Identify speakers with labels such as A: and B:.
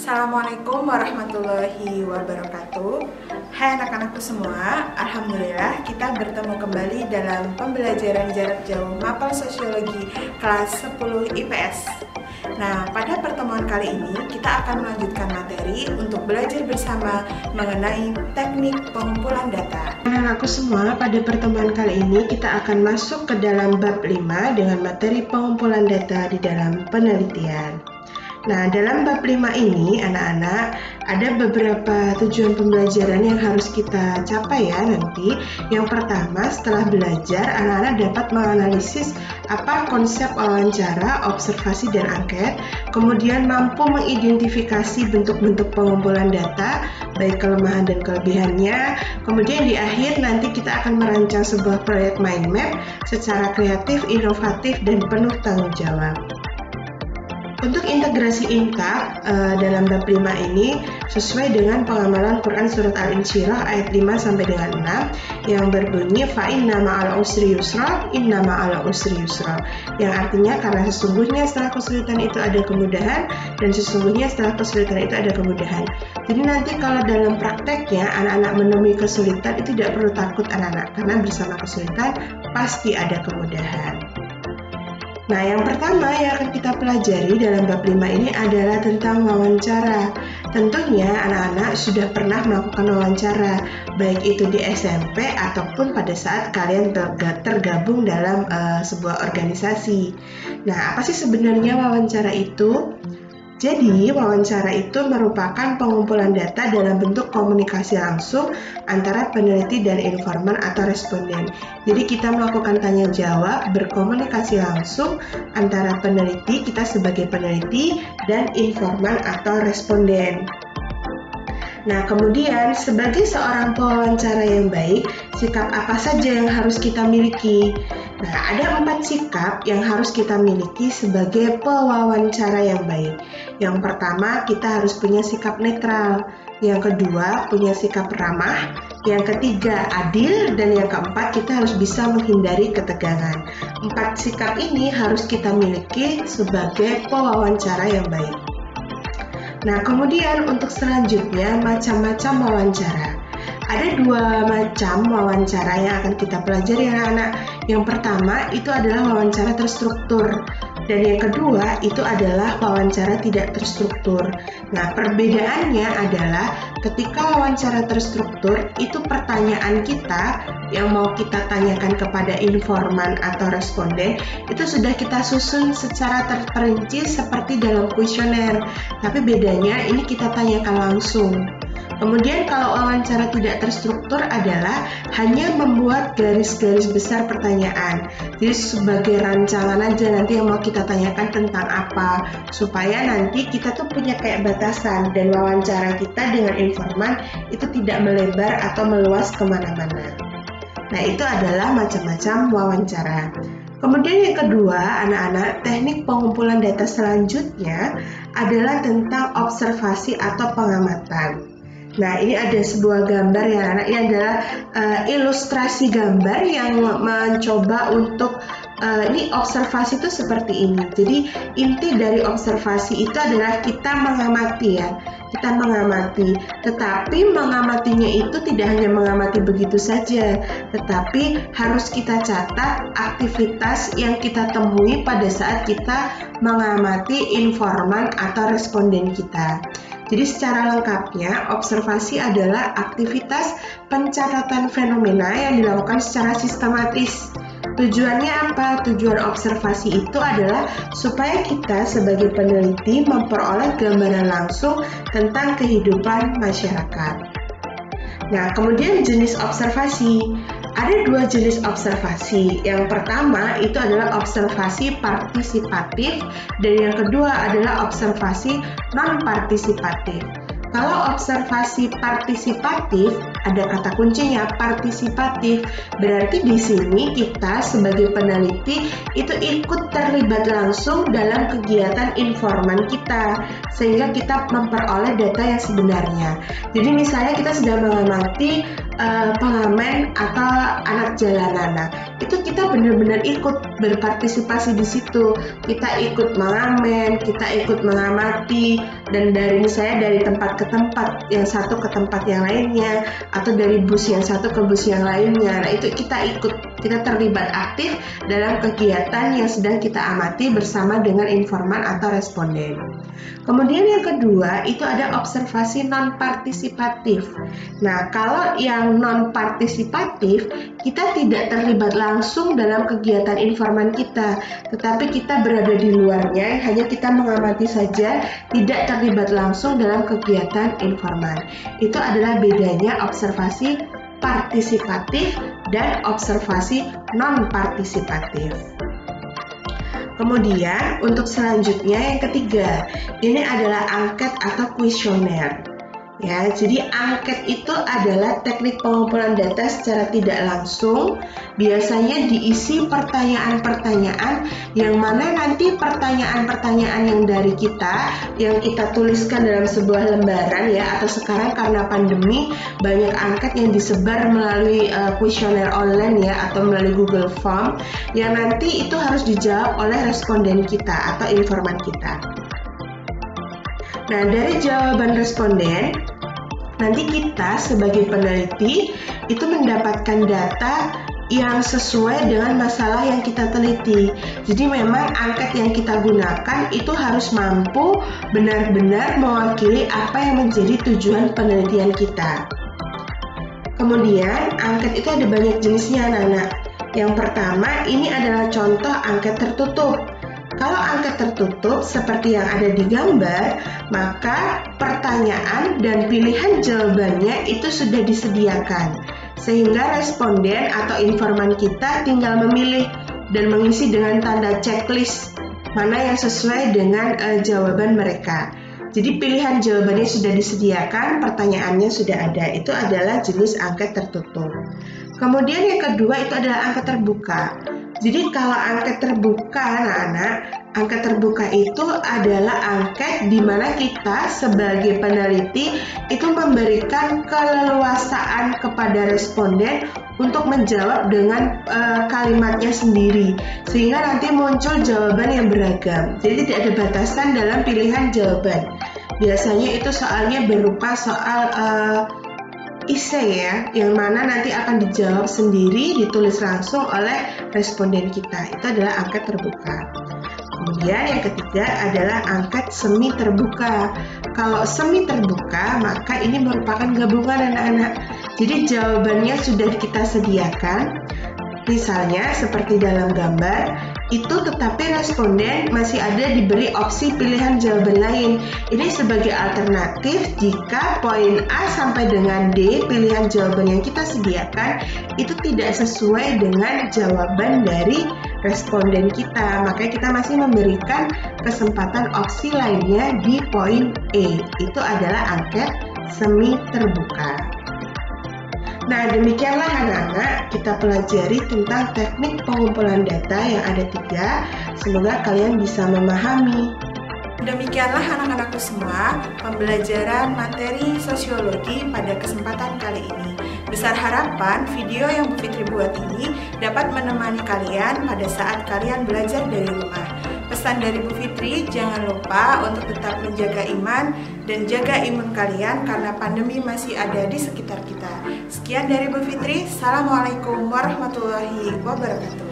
A: Assalamualaikum warahmatullahi wabarakatuh. Hai anak-anakku semua, alhamdulillah kita bertemu kembali dalam pembelajaran jarak jauh Mapel Sosiologi kelas 10 IPS. Nah, pada pertemuan kali ini kita akan melanjutkan materi untuk belajar bersama mengenai teknik pengumpulan data.
B: Anak-anakku semua, pada pertemuan kali ini kita akan masuk ke dalam bab 5 dengan materi pengumpulan data di dalam penelitian. Nah, dalam bab 5 ini, anak-anak, ada beberapa tujuan pembelajaran yang harus kita capai ya nanti. Yang pertama, setelah belajar, anak-anak dapat menganalisis apa konsep wawancara, observasi, dan angket. Kemudian mampu mengidentifikasi bentuk-bentuk pengumpulan data, baik kelemahan dan kelebihannya. Kemudian di akhir nanti kita akan merancang sebuah proyek mind map secara kreatif, inovatif, dan penuh tanggung jawab. Untuk integrasi INCAP dalam bab 5 ini sesuai dengan pengamalan Quran Surat Al-Insyirah ayat 5 sampai dengan 6 yang berbunyi fa'inna ma'al usri yusra, inna ma'al usri yusra, yang artinya karena sesungguhnya setelah kesulitan itu ada kemudahan dan sesungguhnya setelah kesulitan itu ada kemudahan. Jadi nanti kalau dalam prakteknya anak-anak menemui kesulitan itu tidak perlu takut anak-anak, karena bersama kesulitan pasti ada kemudahan. Nah, yang pertama yang akan kita pelajari dalam bab 5 ini adalah tentang wawancara. Tentunya anak-anak sudah pernah melakukan wawancara, baik itu di SMP ataupun pada saat kalian tergabung dalam sebuah organisasi. Nah, apa sih sebenarnya wawancara itu? Jadi, wawancara itu merupakan pengumpulan data dalam bentuk komunikasi langsung antara peneliti dan informan atau responden. Jadi, kita melakukan tanya jawab, berkomunikasi langsung antara peneliti, kita sebagai peneliti, dan informan atau responden. Nah, kemudian sebagai seorang pewawancara yang baik, sikap apa saja yang harus kita miliki? Nah, ada 4 sikap yang harus kita miliki sebagai pewawancara yang baik. Yang pertama, kita harus punya sikap netral. Yang kedua, punya sikap ramah. Yang ketiga, adil. Dan yang keempat, kita harus bisa menghindari ketegangan. 4 sikap ini harus kita miliki sebagai pewawancara yang baik. Nah, kemudian untuk selanjutnya, macam-macam wawancara. Ada 2 macam wawancara yang akan kita pelajari anak-anak. Yang pertama itu adalah wawancara terstruktur, dan yang kedua itu adalah wawancara tidak terstruktur. Nah, perbedaannya adalah ketika wawancara terstruktur itu pertanyaan kita yang mau kita tanyakan kepada informan atau responden itu sudah kita susun secara terperinci seperti dalam kuesioner, tapi bedanya ini kita tanyakan langsung. Kemudian kalau wawancara tidak terstruktur adalah hanya membuat garis-garis besar pertanyaan. Jadi sebagai rancangan aja nanti yang mau kita tanyakan tentang apa, supaya nanti kita tuh punya kayak batasan dan wawancara kita dengan informan itu tidak melebar atau meluas kemana-mana. Nah, itu adalah macam-macam wawancara. Kemudian yang kedua, anak-anak, teknik pengumpulan data selanjutnya adalah tentang observasi atau pengamatan. Nah, ini ada sebuah gambar ya anak, ini adalah ilustrasi gambar yang mencoba untuk ini observasi itu seperti ini. Jadi inti dari observasi itu adalah kita mengamati ya, kita mengamati. Tetapi mengamatinya itu tidak hanya mengamati begitu saja, tetapi harus kita catat aktivitas yang kita temui pada saat kita mengamati informan atau responden kita. Jadi secara lengkapnya, observasi adalah aktivitas pencatatan fenomena yang dilakukan secara sistematis. Tujuannya apa? Tujuan observasi itu adalah supaya kita sebagai peneliti memperoleh gambaran langsung tentang kehidupan masyarakat. Nah, kemudian jenis observasi. Ada 2 jenis observasi. Yang pertama itu adalah observasi partisipatif dan yang kedua adalah observasi non-partisipatif. Kalau observasi partisipatif, ada kata kuncinya partisipatif. Berarti di sini kita sebagai peneliti itu ikut terlibat langsung dalam kegiatan informan kita, sehingga kita memperoleh data yang sebenarnya. Jadi misalnya kita sedang mengamati pengamen atau anak jalanan. Nah, itu kita benar-benar ikut berpartisipasi di situ. Kita ikut mengamen, kita ikut mengamati, dan misalnya dari tempat ke tempat, yang satu ke tempat yang lainnya, atau dari bus yang satu ke bus yang lainnya. Nah, itu kita ikut, kita terlibat aktif dalam kegiatan yang sedang kita amati bersama dengan informan atau responden. Kemudian yang kedua itu ada observasi non-partisipatif. Nah, kalau yang non-partisipatif, kita tidak terlibat langsung dalam kegiatan informan kita, tetapi kita berada di luarnya, hanya kita mengamati saja, tidak terlibat langsung dalam kegiatan informan. Itu adalah bedanya observasi partisipatif dan observasi non-partisipatif. Kemudian untuk selanjutnya yang ketiga, ini adalah angket atau kuesioner. Ya, jadi angket itu adalah teknik pengumpulan data secara tidak langsung. Biasanya diisi pertanyaan-pertanyaan yang mana nanti pertanyaan-pertanyaan yang dari kita yang kita tuliskan dalam sebuah lembaran ya, atau sekarang karena pandemi banyak angket yang disebar melalui kuesioner online ya, atau melalui Google Form yang nanti itu harus dijawab oleh responden kita atau informan kita. Nah, dari jawaban responden, nanti kita sebagai peneliti itu mendapatkan data yang sesuai dengan masalah yang kita teliti. Jadi memang angket yang kita gunakan itu harus mampu benar-benar mewakili apa yang menjadi tujuan penelitian kita. Kemudian angket itu ada banyak jenisnya anak-anak. Yang pertama ini adalah contoh angket tertutup. Kalau angket tertutup seperti yang ada di gambar, maka pertanyaan dan pilihan jawabannya itu sudah disediakan, sehingga responden atau informan kita tinggal memilih dan mengisi dengan tanda checklist mana yang sesuai dengan jawaban mereka. Jadi pilihan jawabannya sudah disediakan, pertanyaannya sudah ada. Itu adalah jenis angket tertutup. Kemudian yang kedua itu adalah angket terbuka. Jadi kalau angket terbuka anak-anak, angket terbuka itu adalah angket di mana kita sebagai peneliti itu memberikan keleluasaan kepada responden untuk menjawab dengan kalimatnya sendiri, sehingga nanti muncul jawaban yang beragam. Jadi tidak ada batasan dalam pilihan jawaban. Biasanya itu soalnya berupa soal essay ya, yang mana nanti akan dijawab sendiri, ditulis langsung oleh responden kita. Itu adalah angket terbuka. Kemudian yang ketiga adalah angket semi terbuka. Kalau semi terbuka, maka ini merupakan gabungan anak-anak. Jadi jawabannya sudah kita sediakan, misalnya seperti dalam gambar, itu tetapi responden masih ada diberi opsi pilihan jawaban lain. Ini sebagai alternatif jika poin A sampai dengan D, pilihan jawaban yang kita sediakan, itu tidak sesuai dengan jawaban dari responden kita. Makanya kita masih memberikan kesempatan opsi lainnya di poin E. Itu adalah angket semi terbuka. Nah, demikianlah anak-anak kita pelajari tentang teknik pengumpulan data yang ada 3. Semoga kalian bisa memahami.
A: Demikianlah anak-anakku semua, pembelajaran materi sosiologi pada kesempatan kali ini. Besar harapan video yang Bu Fitri buat ini dapat menemani kalian pada saat kalian belajar dari rumah. Pesan dari Bu Fitri, jangan lupa untuk tetap menjaga iman dan jaga imun kalian karena pandemi masih ada di sekitar kita. Sekian dari Bu Fitri, Assalamualaikum warahmatullahi wabarakatuh.